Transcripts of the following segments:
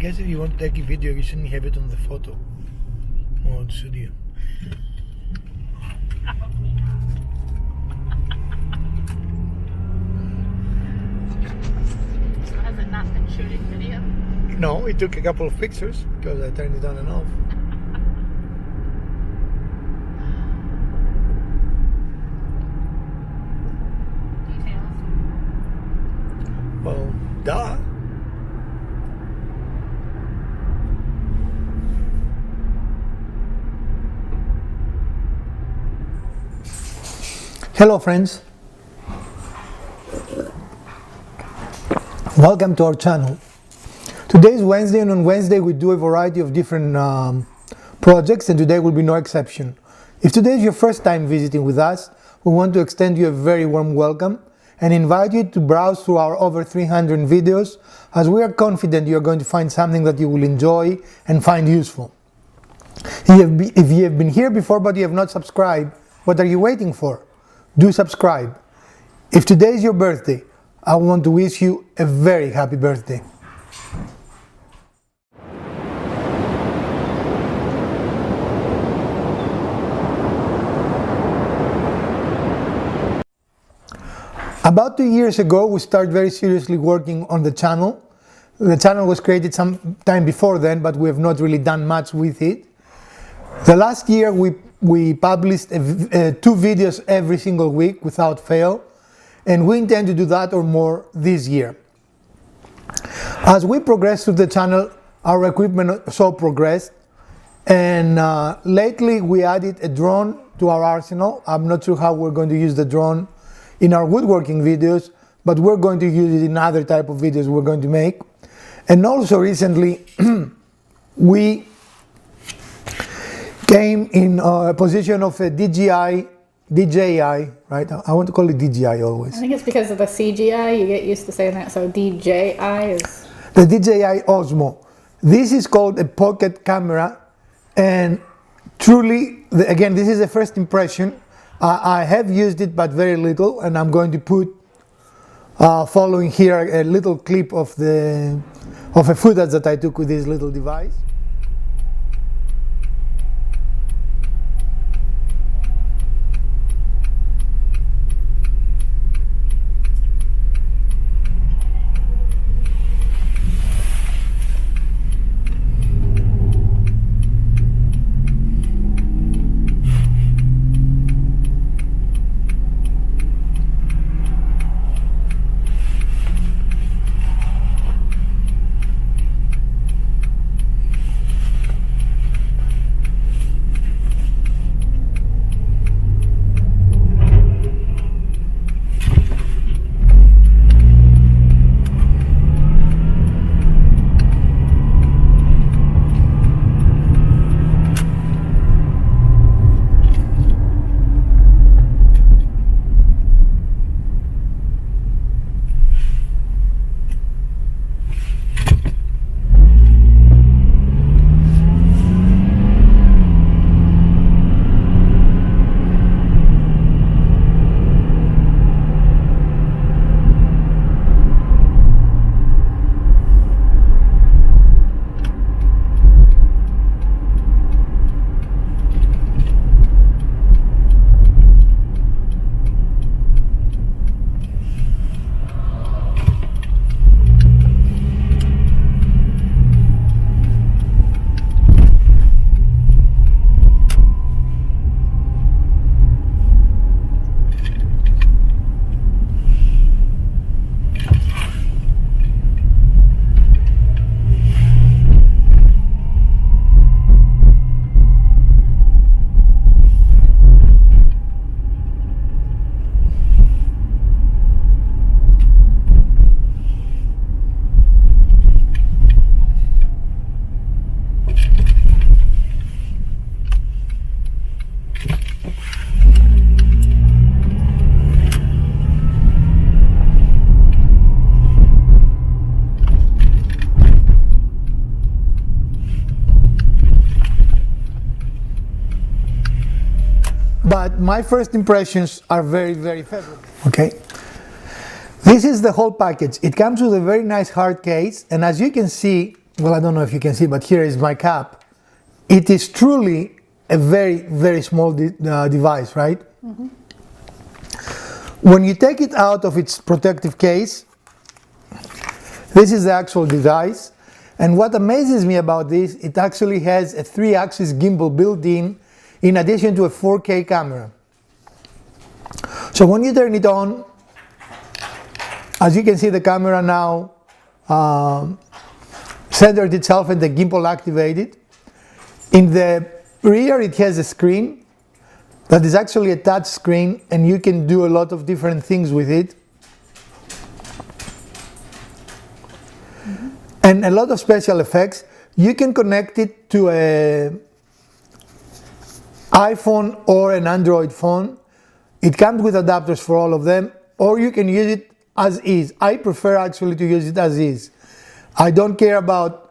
guess if you want to take a video, you shouldn't have it on the photo. Or should you? So has it not been shooting video? No, it took a couple of pictures because I turned it on and off. Details. Well, duh. Hello friends, welcome to our channel. Today is Wednesday, and on Wednesday we do a variety of different projects, and today will be no exception. If today is your first time visiting with us, we want to extend you a very warm welcome and invite you to browse through our over 300 videos, as we are confident you are going to find something that you will enjoy and find useful. If you have been here before but you have not subscribed, what are you waiting for? Do subscribe. If today is your birthday, I want to wish you a very happy birthday. About 2 years ago, we started very seriously working on the channel. The channel was created some time before then, but we have not really done much with it. The last year we published 2 videos every single week without fail, and we intend to do that or more this year. As we progress through the channel, our equipment also progressed, and lately we added a drone to our arsenal. I'm not sure how we're going to use the drone in our woodworking videos, but we're going to use it in other type of videos we're going to make. And also recently we came in a position of a DJI, right? I want to call it DJI always. I think it's because of the CGI, you get used to saying that, so DJI is... The DJI Osmo. This is called a pocket camera, and truly, again, this is a first impression. I have used it but very little, and I'm going to put following here a little clip of a footage that I took with this little device. But my first impressions are very, very favorable. Okay. This is the whole package. It comes with a very nice hard case, and as you can see, well, I don't know if you can see, but here is my cap. It is truly a very, very small device, right? Mm-hmm. When you take it out of its protective case, this is the actual device. And what amazes me about this, it actually has a 3-axis gimbal built in addition to a 4K camera. So when you turn it on, as you can see, the camera now centered itself and the gimbal activated. In the rear, it has a screen that is actually a touch screen, and you can do a lot of different things with it. Mm-hmm. And a lot of special effects. You can connect it to an iPhone or an Android phone. It comes with adapters for all of them, or you can use it as is. I prefer actually to use it as is. I don't care about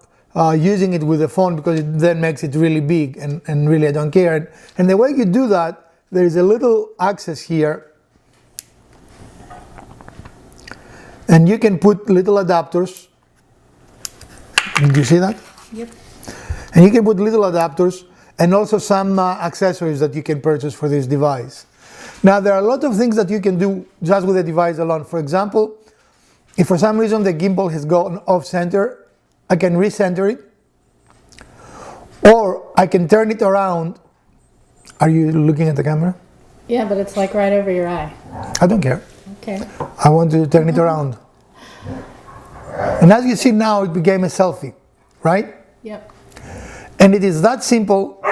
using it with a phone because it then makes it really big, and really I don't care. And the way you do that, there is a little access here, and you can put little adapters. Did you see that? Yep. And you can put little adapters and also some accessories that you can purchase for this device. Now, there are a lot of things that you can do just with the device alone. For example, if for some reason the gimbal has gone off center, I can recenter it, or I can turn it around. Are you looking at the camera? Yeah, but it's like right over your eye. I don't care. Okay. I want to turn it around. And as you see now, it became a selfie, right? Yep. And it is that simple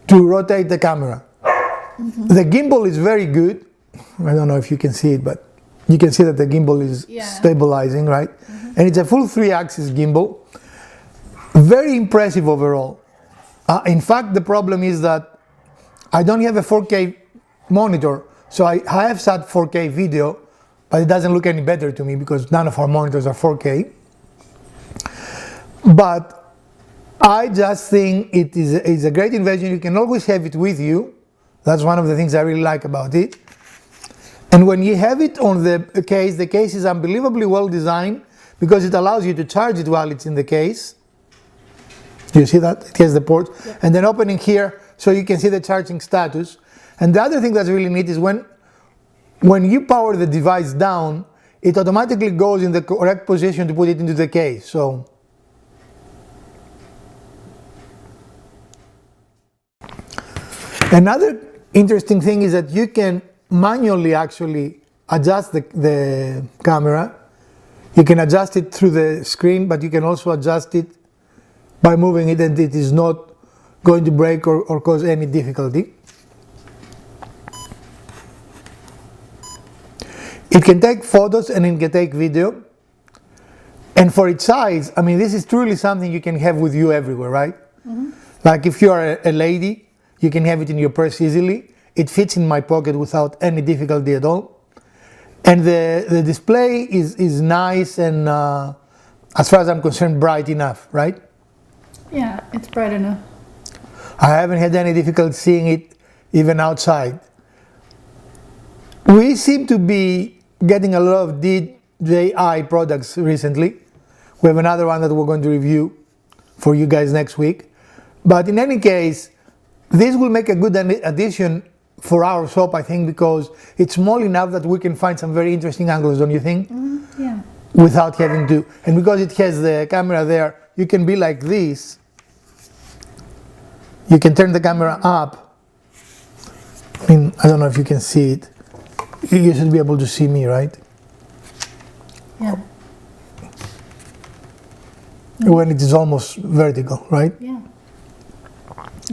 to rotate the camera. Mm-hmm. The gimbal is very good. I don't know if you can see it, but you can see that the gimbal is stabilizing, right? Mm-hmm. And it's a full 3-axis gimbal. Very impressive overall. In fact, the problem is that I don't have a 4K monitor, so I have shot 4K video, but it doesn't look any better to me because none of our monitors are 4K. But I just think it is a great invention. You can always have it with you. That's one of the things I really like about it. And when you have it on the case is unbelievably well designed because it allows you to charge it while it's in the case. Do you see that? It has the port. Yep. And then opening here so you can see the charging status. And the other thing that's really neat is when you power the device down, it automatically goes in the correct position to put it into the case. So another interesting thing is that you can manually actually adjust the camera. You can adjust it through the screen, but you can also adjust it by moving it, and it is not going to break or cause any difficulty. It can take photos and it can take video. And for its size, I mean, this is truly something you can have with you everywhere, right? Mm-hmm. Like if you are a lady, you can have it in your purse easily. It fits in my pocket without any difficulty at all. And the display is nice and, as far as I'm concerned, bright enough, right? Yeah, it's bright enough. I haven't had any difficulty seeing it even outside. We seem to be getting a lot of DJI products recently. We have another one that we're going to review for you guys next week. But in any case, this will make a good addition for our shop, I think, because it's small enough that we can find some very interesting angles, don't you think? Mm-hmm. Yeah. Without having to. And because it has the camera there, you can be like this. You can turn the camera up. I mean, I don't know if you can see it. You should be able to see me, right? Yeah. When it is almost vertical, right? Yeah.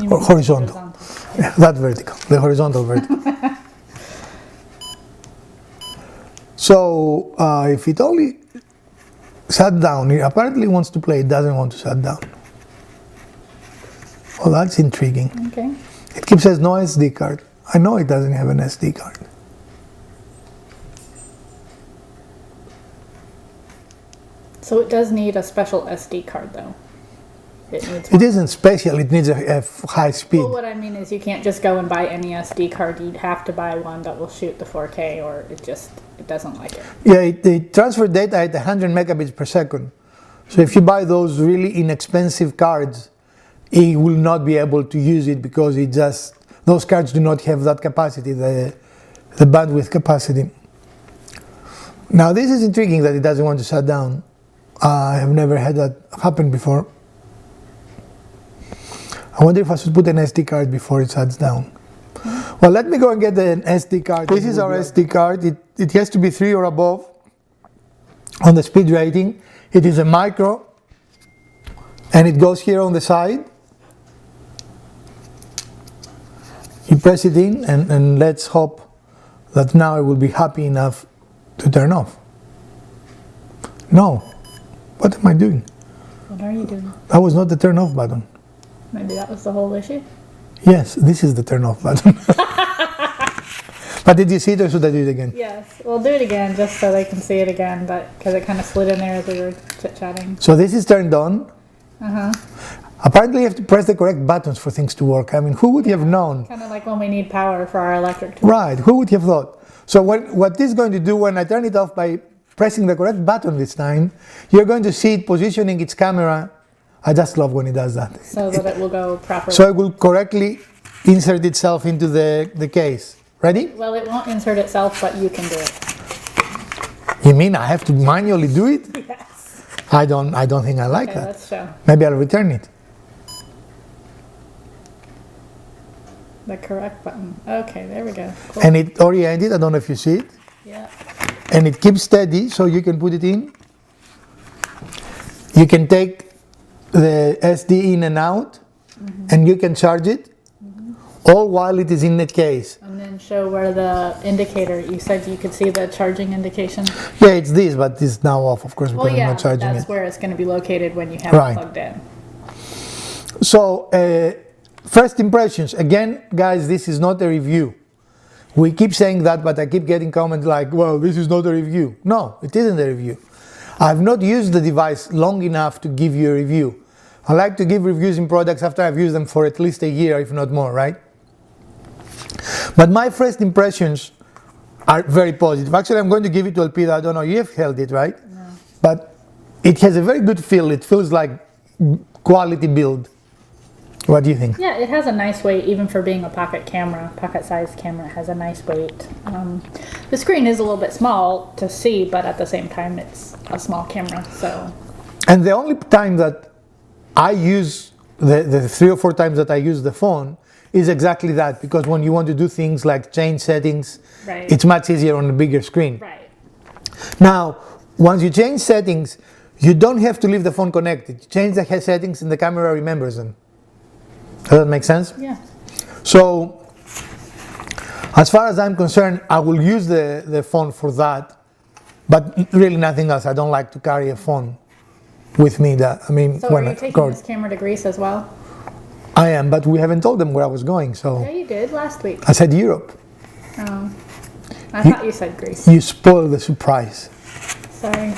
Or horizontal. Yeah, that vertical, the horizontal vertical. So if it only sat down, it apparently wants to play, it doesn't want to sit down. Oh, that's intriguing. Okay. It keeps says no SD card. I know it doesn't have an SD card. So it does need a special SD card though. It isn't special, it needs a high speed. Well, what I mean is you can't just go and buy any SD card. You'd have to buy one that will shoot the 4K or it doesn't like it. Yeah, it transfers data at 100 megabits per second. So if you buy those really inexpensive cards, it will not be able to use it because those cards do not have that capacity, the bandwidth capacity. Now this is intriguing that it doesn't want to shut down. I have never had that happen before. I wonder if I should put an SD card before it shuts down. Well, let me go and get an SD card. This is our SD card. It has to be 3 or above on the speed rating. It is a micro, and it goes here on the side. You press it in, and let's hope that now it will be happy enough to turn off. No. What am I doing? What are you doing? That was not the turn off button. Maybe that was the whole issue? Yes, this is the turn off button. But did you see it, or should I do it again? Yes. We'll do it again just so they can see it again, but because it kind of slid in there as we were chit-chatting. So this is turned on. Uh-huh. Apparently you have to press the correct buttons for things to work. I mean, who would have known? Kind of like when we need power for our electric to Right, who would have thought? So what this is going to do when I turn it off by pressing the correct button this time, you're going to see it positioning its camera. I just love when it does that. so that it will go properly. So it will correctly insert itself into the case. Ready? Well, it won't insert itself, but you can do it. You mean I have to manually do it? Yes. I don't think I like Okay, that. let's show. Maybe I'll return it. The correct button. Okay, there we go. Cool. And it oriented, I don't know if you see it. Yeah. And it keeps steady, so you can put it in. You can take the SD in and out, and you can charge it, all while it is in the case. And then show where the indicator, you said you could see the charging indication. Yeah, it's this, but it's now off, of course, because Well, yeah, I'm not charging that's it. where it's going to be located when you have Right. it plugged in. So, first impressions. Again, guys, this is not a review. We keep saying that, but I keep getting comments like, well, this is not a review. No, it isn't a review. I've not used the device long enough to give you a review. I like to give reviews in products after I've used them for at least a year, if not more, right? But my first impressions are very positive. Actually, I'm going to give it to Elpida. I don't know, you have held it, right? No. But it has a very good feel. It feels like quality build. What do you think? Yeah, it has a nice weight, even for being a pocket-sized camera. It has a nice weight. The screen is a little bit small to see, but at the same time, it's a small camera. So. And the only time that I use, the 3 or 4 times that I use the phone, is exactly that, because when you want to do things like change settings, Right. it's much easier on a bigger screen. Right. Now, once you change settings, you don't have to leave the phone connected. You change the settings and the camera remembers them. Does that make sense? Yeah. So, as far as I'm concerned, I will use the phone for that, but really nothing else. I don't like to carry a phone with me. So are you taking go. this camera to Greece as well? I am, but we haven't told them where I was going, so Yeah, you did last week. I said Europe. Oh. I thought you said Greece. You spoiled the surprise. Sorry.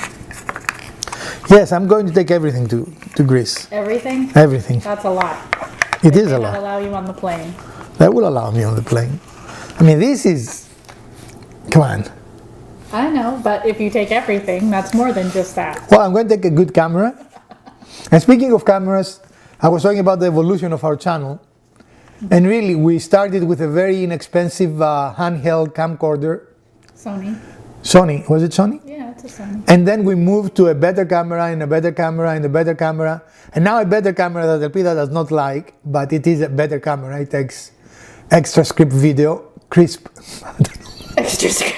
Yes, I'm going to take everything to Greece. Everything? Everything. That's a lot. It is a They lot. cannot allow you on the plane. That will allow me on the plane. I mean, this is... Come on. I know, but if you take everything, that's more than just that. Well, I'm going to take a good camera. And speaking of cameras, I was talking about the evolution of our channel. And really, we started with a very inexpensive handheld camcorder. Sony. Sony. Was it Sony? Yeah, it's a Sony. And then we moved to a better camera and a better camera and a better camera. And now a better camera that Elpida does not like, but it is a better camera. It takes extra script video, crisp. Extra script.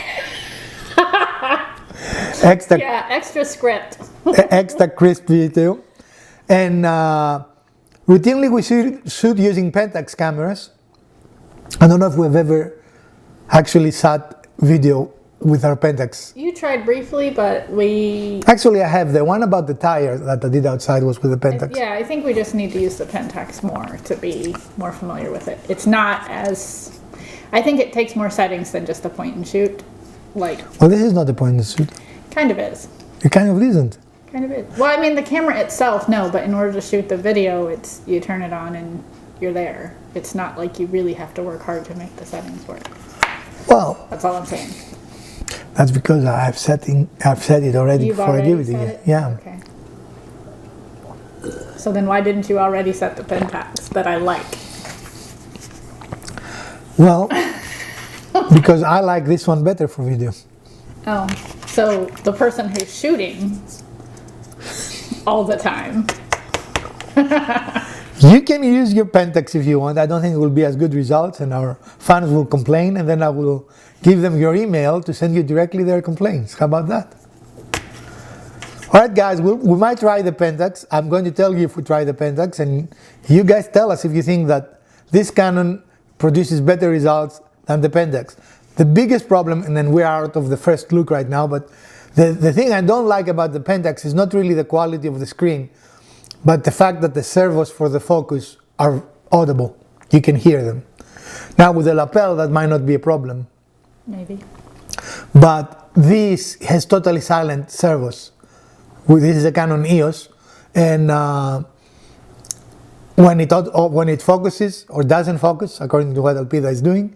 extra, Yeah, extra script. extra crisp video. And routinely we shoot using Pentax cameras. I don't know if we've ever actually shot video with our Pentax. You tried briefly, but we... Actually, I have. The one about the tire that I did outside was with the Pentax. Yeah, I think we just need to use the Pentax more to be more familiar with it. It's not as... I think it takes more settings than just a point and shoot. Like, Well, this is not the point of the shoot. kind of is. It kind of isn't. Kind of is. Well, I mean, the camera itself, no, but in order to shoot the video, it's you turn it on and you're there. It's not like you really have to work hard to make the settings work. Well, That's all I'm saying. that's because I've set it already You've before I already give it to set you. it? Yeah. Okay. So then why didn't you already set the Pentax that I like? Well, because I like this one better for video. Oh, so the person who's shooting all the time. You can use your Pentax if you want. I don't think it will be as good results, and our fans will complain, and then I will give them your email to send you directly their complaints. How about that? All right, guys, we might try the Pentax. I'm going to tell you if we try the Pentax, and you guys tell us if you think that this Canon produces better results than the Pentax. The biggest problem, and then we're out of the first look right now, but the thing I don't like about the Pentax is not really the quality of the screen, but the fact that the servos for the focus are audible. You can hear them. Now with the lapel, that might not be a problem. Maybe. But this has totally silent servos. This is a Canon EOS, and when it focuses or doesn't focus, according to what Elpida is doing,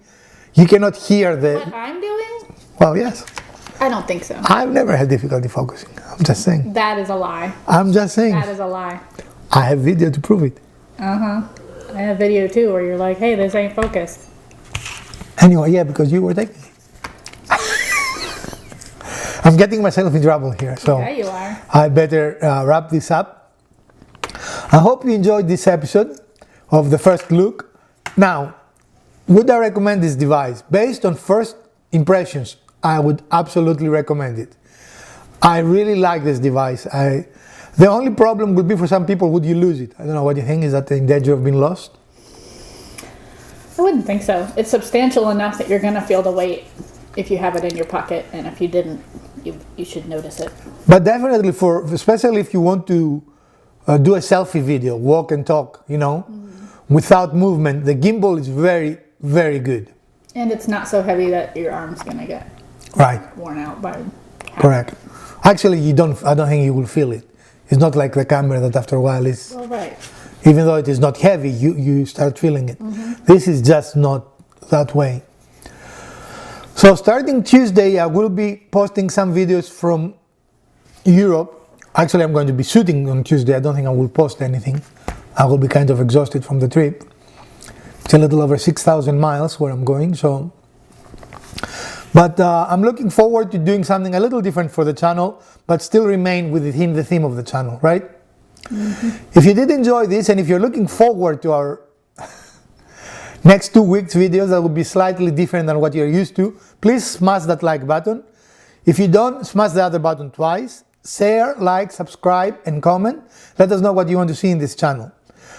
you cannot hear the... What I'm doing? Well, yes. I don't think so. I've never had difficulty focusing. I'm just saying. That is a lie. I'm just saying. That is a lie. I have video to prove it. I have video too where you're like, hey, this ain't focused. Anyway, yeah, because you were taking it. I'm getting myself in trouble here, so Yeah, you are. I better wrap this up. I hope you enjoyed this episode of the first look. Now, would I recommend this device? Based on first impressions, I would absolutely recommend it. I really like this device. The only problem would be for some people, would you lose it? I don't know, what do you think? Is that in danger of being lost? I wouldn't think so. It's substantial enough that you're going to feel the weight if you have it in your pocket, and if you didn't, you should notice it. But definitely especially if you want to do a selfie video, walk and talk, without movement, the gimbal is very, very good. And it's not so heavy that your arm's going to get worn out by Correct. Actually, I don't think you will feel it. It's not like the camera that after a while is... Well, right. Even though it is not heavy, you start feeling it. This is just not that way. So starting Tuesday, I will be posting some videos from Europe. Actually, I'm going to be shooting on Tuesday. I don't think I will post anything. I will be kind of exhausted from the trip. It's a little over 6,000 miles where I'm going, so... But I'm looking forward to doing something a little different for the channel, but still remain within the theme of the channel, right? If you did enjoy this, and if you're looking forward to our next 2 weeks videos that will be slightly different than what you're used to, please smash that like button. If you don't, smash the other button twice. Share, like, subscribe, and comment. Let us know what you want to see in this channel.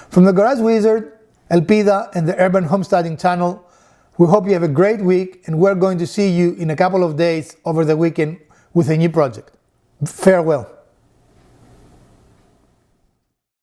From the Garage Wizard, Elpida, and the Urban Homesteading channel, we hope you have a great week, and we're going to see you in a couple of days over the weekend with a new project. Farewell.